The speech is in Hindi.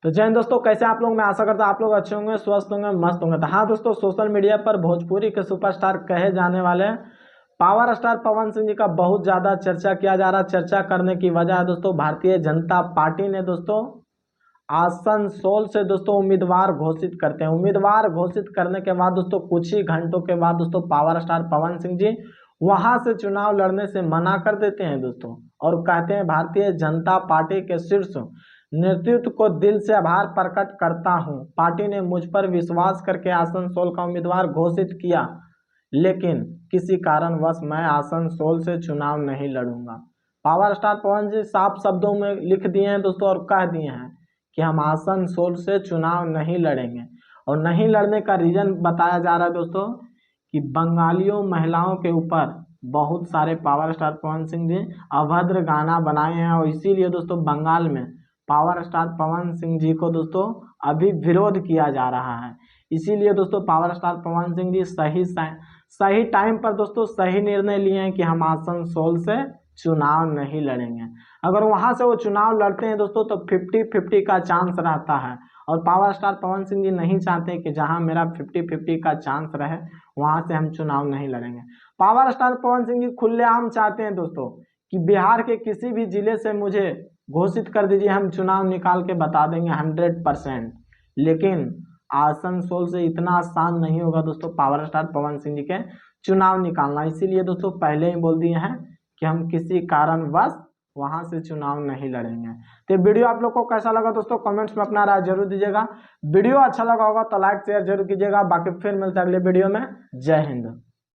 तो जय हिंद दोस्तों, कैसे आप लोग। मैं आशा करता हूँ आप लोग अच्छे होंगे, स्वस्थ होंगे, मस्त होंगे। तो हाँ दोस्तों, सोशल मीडिया पर भोजपुरी के सुपरस्टार कहे जाने वाले पावर स्टार पवन सिंह जी का बहुत ज़्यादा चर्चा किया जा रहा है। चर्चा करने की वजह है दोस्तों, भारतीय जनता पार्टी ने दोस्तों आसनसोल से दोस्तों उम्मीदवार घोषित करते हैं। उम्मीदवार घोषित करने के बाद दोस्तों कुछ ही घंटों के बाद दोस्तों पावर स्टार पवन सिंह जी वहां से चुनाव लड़ने से मना कर देते हैं दोस्तों, और कहते हैं भारतीय जनता पार्टी के शीर्ष नेतृत्व को दिल से आभार प्रकट करता हूं। पार्टी ने मुझ पर विश्वास करके आसनसोल का उम्मीदवार घोषित किया, लेकिन किसी कारणवश मैं आसनसोल से चुनाव नहीं लड़ूंगा। पावर स्टार पवन जी साफ शब्दों में लिख दिए हैं दोस्तों और कह दिए हैं कि हम आसनसोल से चुनाव नहीं लड़ेंगे। और नहीं लड़ने का रीजन बताया जा रहा है दोस्तों कि बंगालियों महिलाओं के ऊपर बहुत सारे पावर स्टार पवन सिंह जी अभद्र गाना बनाए हैं, और इसीलिए दोस्तों बंगाल में पावर स्टार पवन सिंह जी को दोस्तों अभी विरोध किया जा रहा है। इसीलिए दोस्तों पावर स्टार पवन सिंह जी सही टाइम पर दोस्तों सही निर्णय लिए हैं कि हम आसनसोल से चुनाव नहीं लड़ेंगे। अगर वहां से वो चुनाव लड़ते हैं दोस्तों तो 50-50 का चांस रहता है, और पावर स्टार पवन सिंह जी नहीं चाहते कि जहां मेरा 50-50 का चांस रहे वहां से हम चुनाव नहीं लड़ेंगे। पावर स्टार पवन सिंह जी खुलेआम चाहते हैं दोस्तों कि बिहार के किसी भी जिले से मुझे घोषित कर दीजिए, हम चुनाव निकाल के बता देंगे 100%। लेकिन आसनसोल से इतना आसान नहीं होगा दोस्तों पावर स्टार पवन सिंह जी के चुनाव निकालना। इसीलिए दोस्तों पहले ही बोल दिए हैं कि हम किसी कारणवश वहां से चुनाव नहीं लड़ेंगे। तो वीडियो आप लोग को कैसा लगा दोस्तों, कमेंट्स में अपना राय जरूर दीजिएगा। वीडियो अच्छा लगा होगा तो लाइक शेयर जरूर कीजिएगा। बाकी फिर मिलते हैं अगले वीडियो में। जय हिंद।